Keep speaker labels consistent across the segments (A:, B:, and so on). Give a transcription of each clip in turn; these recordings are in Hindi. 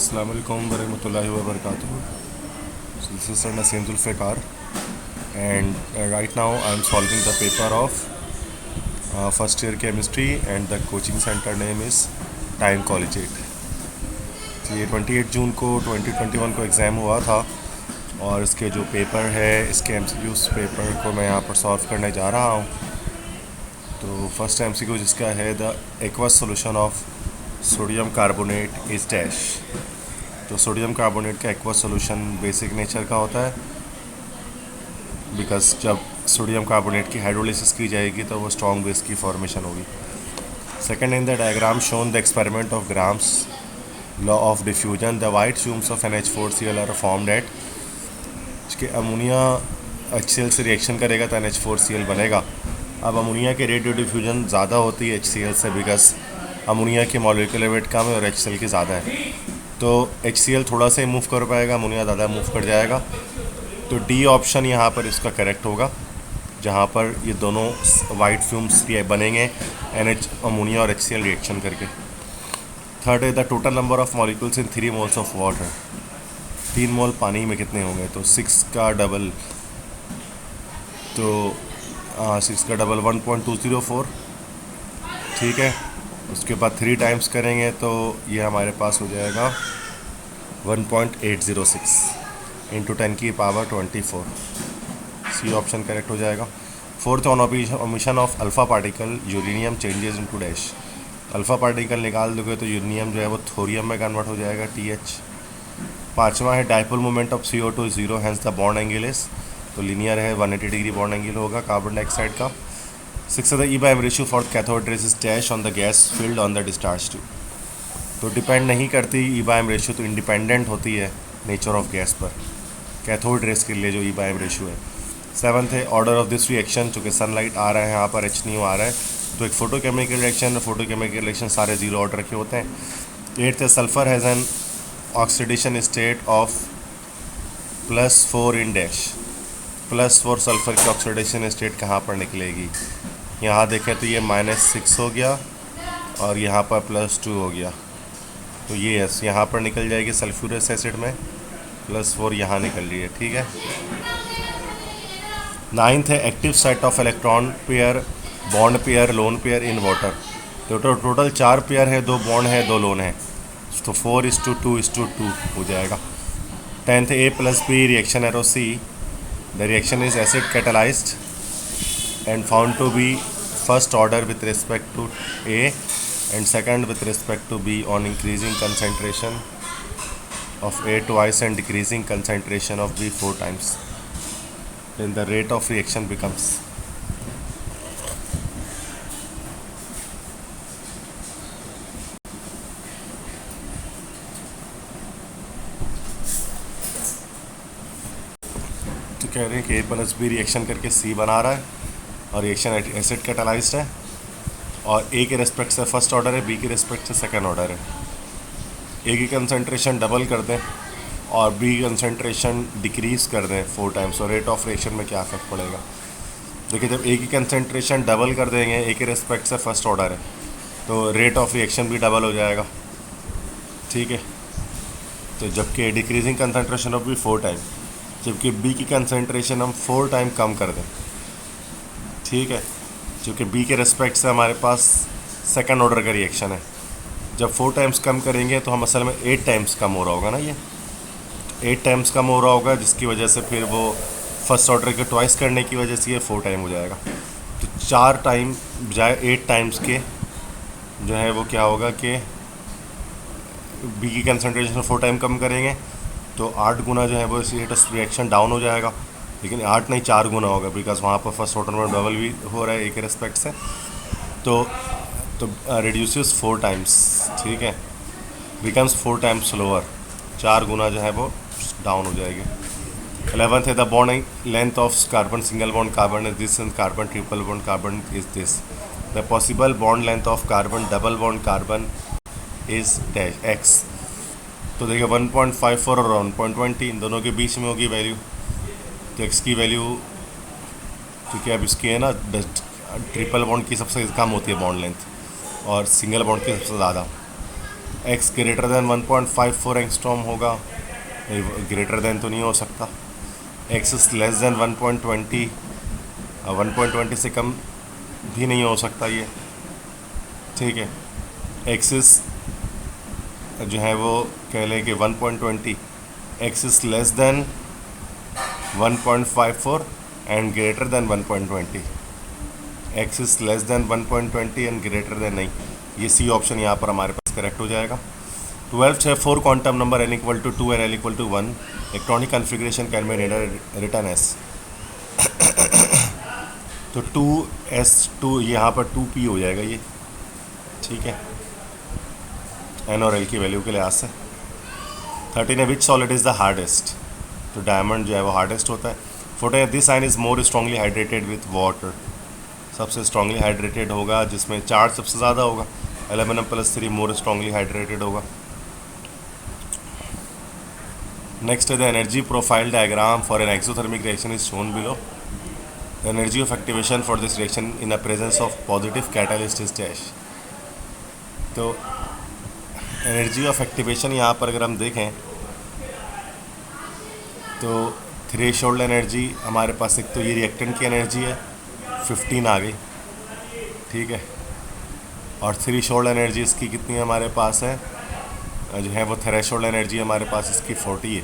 A: Assalamu alaikum warahmatullahi wabarakatuh. So this is Sir Naseem Zulfikar, and right now I am solving the paper of first year chemistry, and the coaching center name is Time Collegiate. तो ये 28 जून को 2021 को एग्ज़ाम हुआ था, और इसके जो पेपर है, इसके MCQs पेपर को मैं यहाँ पर सॉल्व करने जा रहा हूँ। तो फर्स्ट MCQ जिसका है, the aqueous solution of sodium carbonate is dash. तो सोडियम कार्बोनेट का एक्वस सोल्यूशन बेसिक नेचर का होता है, बिकॉज जब सोडियम कार्बोनेट की हाइड्रोलिसिस की जाएगी तो वो स्ट्रॉन्ग बेस की फॉर्मेशन होगी। Second, in the diagram shown the experiment of Graham's law of diffusion the white fumes of NH4Cl are formed at. इसके अमोनिया HCl से रिएक्शन करेगा तो NH4Cl बनेगा। अब अमोनिया के रेट ऑफ डिफ्यूजन ज़्यादा होती है HCl से, बिकॉज अमोनिया की मॉलिक्यूलर वेट कम है और HCl की ज़्यादा है। तो HCl थोड़ा सा ही मूव कर पाएगा, अमोनिया ज़्यादा मूव कर जाएगा। तो डी ऑप्शन यहाँ पर इसका करेक्ट होगा, जहाँ पर ये दोनों वाइट फ्यूम्स बनेंगे अमोनिया और HCl रिएक्शन करके। थर्ड है the total number of molecules in 3 moles of water. 3 मोल पानी में कितने होंगे, तो 6 का डबल, तो 6 का डबल 1.204, ठीक है। उसके बाद 3 टाइम्स करेंगे तो ये हमारे पास हो जाएगा 1.806 इंटू 10 की पावर 24। सी ऑप्शन करेक्ट हो जाएगा। Fourth, on omission of alpha particle uranium changes into dash. Alpha particle निकाल दोगे तो यूरेनियम जो है वो थोरियम में कन्वर्ट हो जाएगा, TH। पाँचवा है dipole moment of CO2 0, hence the bond angle is, तो लीनियर है, 180 डिग्री बॉन्ड एंगल होगा कार्बन डाइऑक्साइड का। Six, the E/M ratio for cathode rays is dash on the gas filled on the discharge tube. तो डिपेंड नहीं करती E/M रेशियो, तो इंडिपेंडेंट होती है नेचर ऑफ गैस पर, कैथोड रेज के लिए जो E/M रेशियो है। सेवन्थ है ऑर्डर ऑफ दिस रिएक्शन, चूँकि सनलाइट आ रहा है यहाँ पर, HNO आ रहा है, तो एक फोटोकेमिकल रिएक्शन, फोटोकेमिकल रिएक्शन सारे 0 ऑर्डर के होते हैं। एट्थ है sulphur has an oxidation state of +4 in dash. +4 sulphur की ऑक्सीडेशन स्टेट कहाँ पर निकलेगी, यहाँ देखें तो ये -6 हो गया और यहाँ पर +2 हो गया, तो ये यहाँ पर निकल जाएगी सल्फ्यूरस एसिड में, +4 यहाँ निकल रही है, ठीक है। नाइन्थ है active site of electron pair, bond pair, lone pair in water. तो टोटल 4 पेयर है, 2 बॉन्ड है, 2 लोन है, तो 4:2:2 हो जाएगा। 10th A+B reaction arrow C, the reaction is acid catalysed and found to be first order with respect to A and second with respect to B on increasing concentration of A twice and decreasing concentration of B 4 times. Then the rate of reaction becomes, तो कह रहे हैं कि A+B रिएक्शन करके C बना रहा है और रिएक्शन एसिड कैटलाइज्ड है, और A के रेस्पेक्ट से फर्स्ट ऑर्डर है, B के रेस्पेक्ट से सेकंड ऑर्डर है। A की कंसंट्रेशन डबल कर दें और B की कंसंट्रेशन डिक्रीज़ कर दें 4 टाइम्स, और रेट ऑफ रिएक्शन में क्या इफेक्ट पड़ेगा। देखिए, जब A की कंसंट्रेशन डबल कर देंगे, A के रेस्पेक्ट से फर्स्ट ऑर्डर है, तो रेट ऑफ रिएक्शन भी डबल हो जाएगा, ठीक है। तो जबकि decreasing concentration of B 4 time, जबकि B की कंसंट्रेशन हम 4 टाइम कम कर दें, ठीक है, क्योंकि B के रेस्पेक्ट से हमारे पास सेकंड ऑर्डर का रिएक्शन है। जब 4 टाइम्स कम करेंगे तो हम असल में 8 टाइम्स कम हो रहा होगा ना, ये 8 टाइम्स कम हो रहा होगा, जिसकी वजह से फिर वो फर्स्ट ऑर्डर के ट्वाइस करने की वजह से ये 4 टाइम हो जाएगा। तो 4 टाइम बजाय 8 टाइम्स के जो है वो क्या होगा कि B की कंसनट्रेशन 4 टाइम कम करेंगे तो 8 गुना जो है वो इसी रेट ऑफ रिएक्शन डाउन हो जाएगा, लेकिन 8 नहीं 4 गुना होगा, बिकॉज वहाँ पर फर्स्ट ऑर्डर में डबल भी हो रहा है A के रेस्पेक्ट से, तो रिड्यूसेस 4 टाइम्स, ठीक है, बिकम्स 4 टाइम्स स्लोअर, 4 गुना जो है वो डाउन हो जाएगी। 11th है the bond length of carbon, single bond carbon is this and carbon triple bond carbon is this. The possible bond length of carbon double bond carbon is dash x। तो देखिए 1.54 और 1.20 इन दोनों के बीच में होगी वैल्यू, तो x की वैल्यू, क्योंकि अब इसकी है ना, ट्रिपल बॉन्ड की सबसे कम होती है बॉन्ड लेंथ और सिंगल बॉन्ड की सबसे ज़्यादा, एक्स ग्रेटर देन 1.54 एंगस्ट्रॉम होगा, ग्रेटर देन तो नहीं हो सकता। एक्स इज लेस देन 1.20, 1.20 से कम भी नहीं हो सकता ये, ठीक है। एक्स इज जो है वो कह लें कि 1.20, x is less than 1.54 and greater than 1.20, x is less than 1.20 and greater than नहीं, ये सी ऑप्शन यहाँ पर हमारे पास करेक्ट हो जाएगा। 12th है 4 quantum number n equal to 2 and n equal to 1 electronic configuration can be written as. तो 2s2 यहाँ पर 2p हो जाएगा ये, ठीक है, n और l की वैल्यू के लिहाज से। 13 है विच सॉलिड इज़ द हार्डेस्ट, तो डायमंड जो है वो हार्डेस्ट होता है। 14 this ion is more strongly hydrated with water, सबसे स्ट्रांगली हाइड्रेटेड होगा जिसमें चार्ज सबसे ज़्यादा होगा। एल्यूमिनियम+3 मोर स्ट्रांगली हाइड्रेटेड होगा। नेक्स्ट है the energy profile diagram for an exothermic reaction is shown below. The energy of activation for this reaction in the presence of positive catalyst is dash. तो एनर्जी ऑफ एक्टिवेशन यहाँ पर अगर हम देखें तो थ्रेशोल्ड एनर्जी हमारे पास, एक तो ये रिएक्टेंट की एनर्जी है 15 आ गई, ठीक है, और थ्रेशोल्ड एनर्जी इसकी कितनी हमारे पास है, जो है वो थ्रेशोल्ड एनर्जी हमारे पास इसकी 40 है,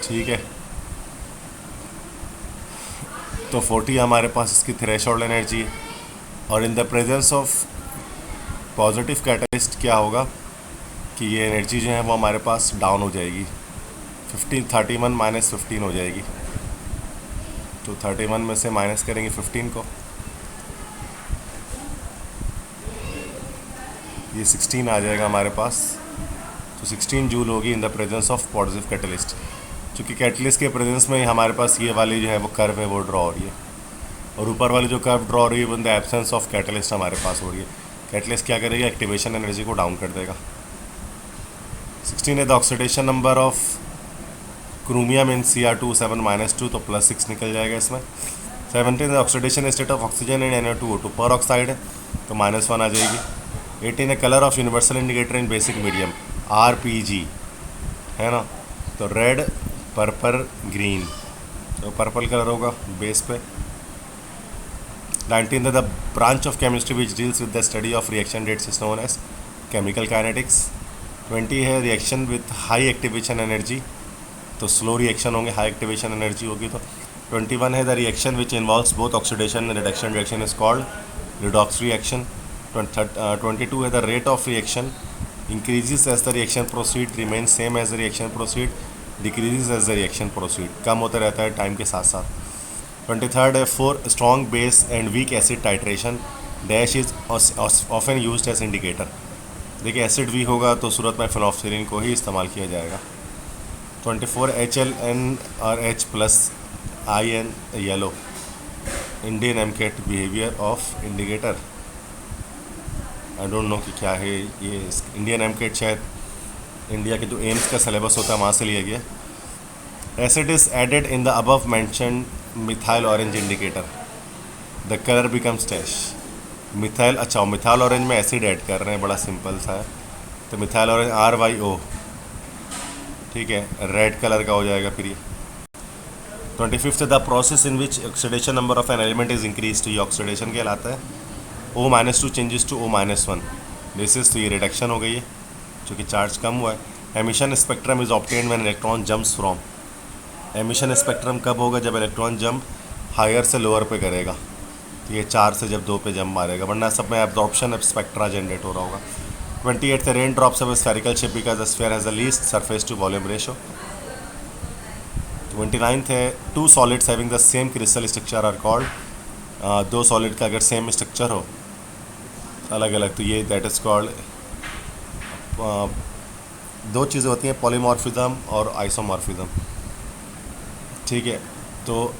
A: ठीक है। तो 40 हमारे पास इसकी थ्रेशोल्ड एनर्जी है, और in the presence of positive catalyst क्या होगा कि ये एनर्जी जो है वो हमारे पास डाउन हो जाएगी, 31 माइनस 15 हो जाएगी। तो 31 में से माइनस करेंगे 15 को, ये 16 आ जाएगा हमारे पास। तो 16 जूल होगी in the presence of positive catalyst. चूँकि कैटलिस्ट के प्रेजेंस में हमारे पास ये वाली जो है वो कर्व है वो ड्रॉ हो रही है, और ऊपर वाली जो कर्व ड्रॉ हो रही है in the absence of catalyst हमारे पास हो रही है। कैटलिस्ट क्या करेगा, एक्टिवेशन एनर्जी को डाउन कर देगा। 16 है the oxidation number of chromium in Cr2 7-2, तो +6 निकल जाएगा इसमें। 17 the oxidation state of oxygen in NO2O2 पर ऑक्साइड है, तो -1 आ जाएगी। 18 है colour of universal indicator in basic medium RPG, है ना, तो रेड पर्पल ग्रीन, तो पर्पल कलर होगा बेस पे। 19 the branch of chemistry which deals with the study of reaction rates is known as chemical kinetics. 20 है reaction with high activation energy, तो स्लो रिएक्शन होंगे, हाई एक्टिवेशन एनर्जी होगी। तो 21 है the reaction which involves both oxidation and reduction reaction is called redox reaction. 22 है the rate of reaction increases as the reaction proceed, remain same as the reaction proceed, decreases as the reaction proceed, कम होता रहता है टाइम के साथ साथ। 23 है for strong base and weak acid titration dash is often used as indicator. देखिए एसिड वीक होगा तो सूरत में फेनोल्फथालीन को ही इस्तेमाल किया जाएगा। 24 HLN और H+IN yellow, Indian AMCAT behaviour of indicator. I don't know कि क्या है ये, इंडियन एमकेट शायद इंडिया के जो एम्स का सिलेबस होता है वहाँ से लिया गया। Acid is added in the above mentioned methyl orange indicator, the colour becomes dash. Methyl, अच्छा मिथाइल ऑरेंज में एसिड ऐड कर रहे हैं, बड़ा सिंपल सा है, तो मिथाइल ऑरेंज RYO, ठीक है, रेड कलर का हो जाएगा फिर ये। 25 the process in which oxidation number of an element is increase, तो ये ऑक्सीडेशन कहलाता है। O-2 changes to O-1, this is, तो ये रिडक्शन हो गई है क्योंकि चार्ज कम हुआ है। Emission spectrum is obtained when electron jumps from, emission spectrum कब होगा, जब इलेक्ट्रॉन जंप हायर से लोअर पे करेगा, तो ये 4 से जब 2 पे जंप मारेगा, वरना सब में एब्जॉर्प्शन स्पेक्ट्रा जनरेट हो रहा होगा। 28 rain drops of spherical shape because the sphere has the least surface to volume ratio. 29 है 2 solids having the same crystal structure are called, 2 solid का अगर सेम स्ट्रक्चर हो अलग अलग, तो ये दैट इज़ कॉल्ड, 2 चीज़ें होती हैं, पॉलीमॉर्फिज्म और आइसोमॉर्फिज्म, ठीक है। तो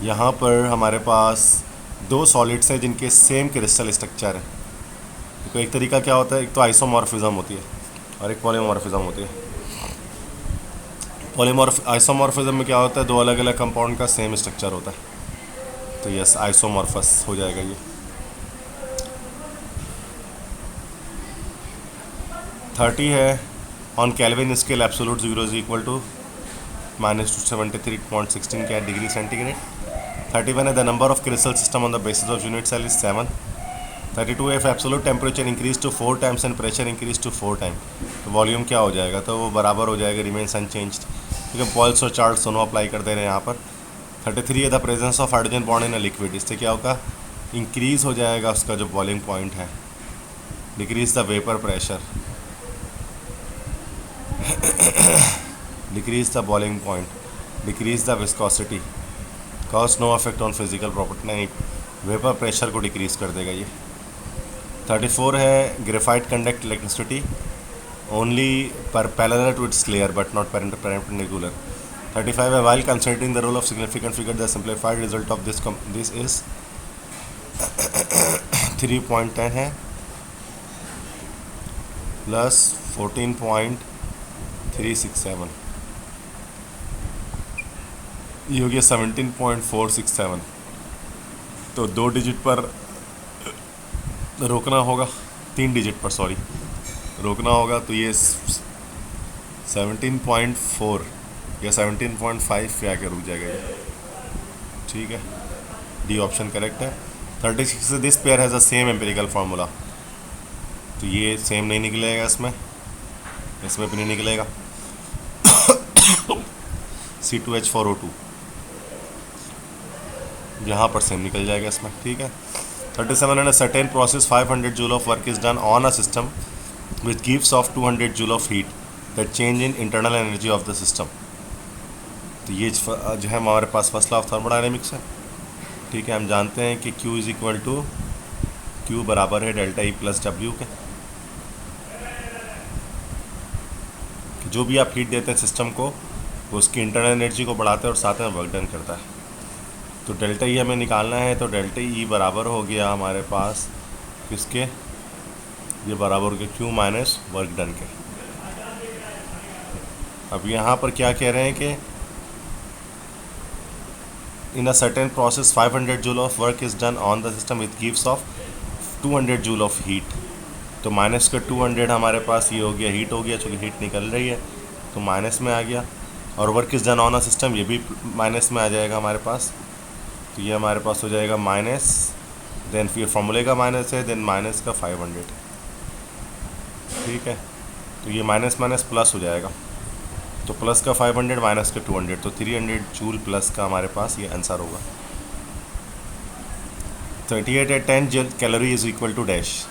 A: यहाँ पर हमारे पास 2 सॉलिड्स हैं जिनके सेम क्रिस्टल स्ट्रक्चर है। तो एक तरीका क्या होता है, एक तो आइसोमॉर्फिज्म होती है और एक पॉलीमॉर्फिज्म होती है। आइसोमॉर्फिज्म में क्या होता है, 2 अलग अलग कंपाउंड का सेम स्ट्रक्चर होता है, तो यस आइसोमॉर्फस हो जाएगा ये। 30 है on Kelvin scale absolute zero is equal to -273.16 क्या डिग्री सेंटीग्रेड। 31 है the number of crystal system on the basis of unit cell is 7। 32 if absolute temperature increase to 4 times and pressure increase to 4 time, तो वॉल्यूम क्या हो जाएगा, तो वो बराबर हो जाएगा, रिमेन्स अनचेंज्ड, क्योंकि पॉल्स और चार्ट्स दोनों अप्लाई कर दे रहे हैं यहाँ पर। 33 है the presence of hydrogen bond in a liquid, इससे क्या होगा, इंक्रीज हो जाएगा उसका जो बॉइलिंग पॉइंट है, decrease the vapour pressure, decrease the boiling point, decrease the viscosity, cause no effect on physical property, नहीं वेपर प्रेशर को डिक्रीज कर देगा ये। 34 है ग्रेफाइट कंडक्ट इलेक्ट्रिसिटी ओनली पर parallel to its layer but not perpendicular। 35 है while considering the role of significant figure the simplified result of this is 3.10 है प्लस 14.367, ये हो गया 17.467। तो 2 डिजिट पर रोकना होगा, 3 डिजिट पर सॉरी रोकना होगा, तो ये 17.4 या 17.5 पे आके रुक जाएगा ये, ठीक है, डी ऑप्शन करेक्ट है। 36 this pair has a same empirical formula, तो ये सेम नहीं निकलेगा इसमें भी नहीं निकलेगा। C2H4O2 यहाँ पर सेम निकल जाएगा इसमें, ठीक है। 37 है certain process 500 joule of work is done on a system which gives of 200 joule of heat that change in internal energy of the system. तो ये जो है हमारे पास फर्स्ट लॉ ऑफ थर्मोडायनेमिक्स है, ठीक है। हम जानते हैं कि Q is equal to Q बराबर है डेल्टा E प्लस W के, कि जो भी आप हीट देते हैं सिस्टम को वो उसकी इंटरनल एनर्जी को बढ़ाता है और साथ में वर्क डन करता है। तो डेल्टा E हमें निकालना है, तो डेल्टा E बराबर हो गया हमारे पास किसके, ये बराबर हो गया Q माइनस वर्क डन के। अब यहाँ पर क्या कह रहे हैं कि in a certain process 500 joule of work is done on the system with gives of 200 joule of heat, तो माइनस का 200 हमारे पास ये हो गया हीट हो गया, चूँकि हीट निकल रही है तो माइनस में आ गया, और work is done on a system ये भी माइनस में आ जाएगा हमारे पास, तो ये हमारे पास हो जाएगा माइनस, देन फिर फॉर्मूले का माइनस है, देन माइनस का 500, ठीक है। तो ये माइनस माइनस प्लस हो जाएगा, तो प्लस का 500 माइनस का 200, तो 300 जूल प्लस का हमारे पास ये आंसर होगा। 38 है 10 calorie is equal to dash,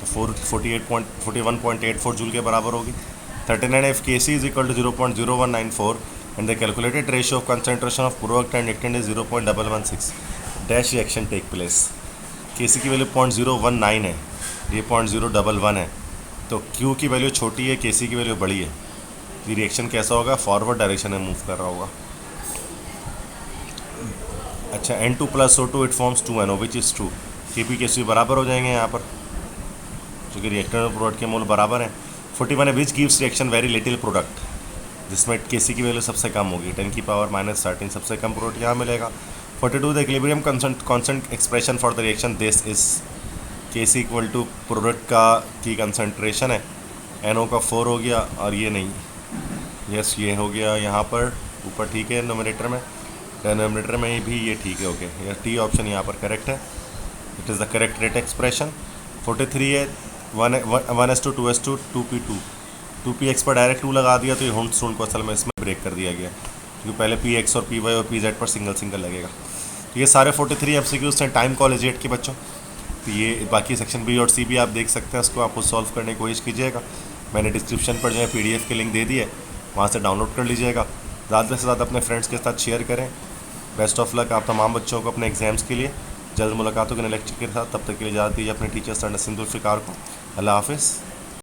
A: तो 41.84 जूल के बराबर होगी। 39 if Kc is equal to 0.0194 and the calculated ratio of concentration of product and reactant is 0.116 dash reaction take place. Kc की वैल्यू 0.019 है, ये 0.011 है, तो Q की वैल्यू छोटी है, Kc की वैल्यू बड़ी है, ये रिएक्शन कैसा होगा, फॉरवर्ड डायरेक्शन में मूव कर रहा होगा। अच्छा N2 plus O2 it forms 2NO which is true, Kp Kc बराबर हो जाएंगे यहाँ पर, क्योंकि रिएक्टर और प्रोडक्ट के मोल बराबर हैं। 41 है which gives reaction very little product, जिसमें Kc की वैल्यू सबसे कम होगी, 10 की पावर -13 सबसे कम प्रोडक्ट यहाँ मिलेगा। 42 the equilibrium constant expression for the reaction this is Kc equal to product का की कंसनट्रेशन है, NO का 4 हो गया, और ये नहीं, यस ये हो गया यहाँ पर ऊपर, ठीक है, नोमिनेटर में, डिनोमिनेटर में भी ये ठीक है, ओके, यह टी ऑप्शन यहाँ पर करेक्ट है, it is the correct rate expression. 43 है 1s2 2s2 2p2, 2px पर डायरेक्ट 2 लगा दिया, तो ये होम स्टोन को असल में इसमें ब्रेक कर दिया गया, क्योंकि पहले px और py और pz पर सिंगल सिंगल लगेगा। तो ये सारे 43 MCQs हैं टाइम कॉलेजिएट के बच्चों, तो ये बाकी सेक्शन बी और सी भी आप देख सकते हैं, उसको आप खुद सॉल्व करने की कोशिश कीजिएगा। मैंने डिस्क्रिप्शन पर जो है PDF की लिंक दे दी है, वहाँ से डाउनलोड कर लीजिएगा, ज़्यादा से ज़्यादा अपने फ्रेंड्स के साथ शेयर करें। बेस्ट ऑफ लक आप तमाम बच्चों को अपने एग्जाम्स के लिए। जल्द मुलाकात होगी लेक्चर के साथ, तब तक के लिए इजाज़त दीजिए अपने टीचर सर नसीम जुल्फ़िकार को। अल्लाह हाफ़िज़।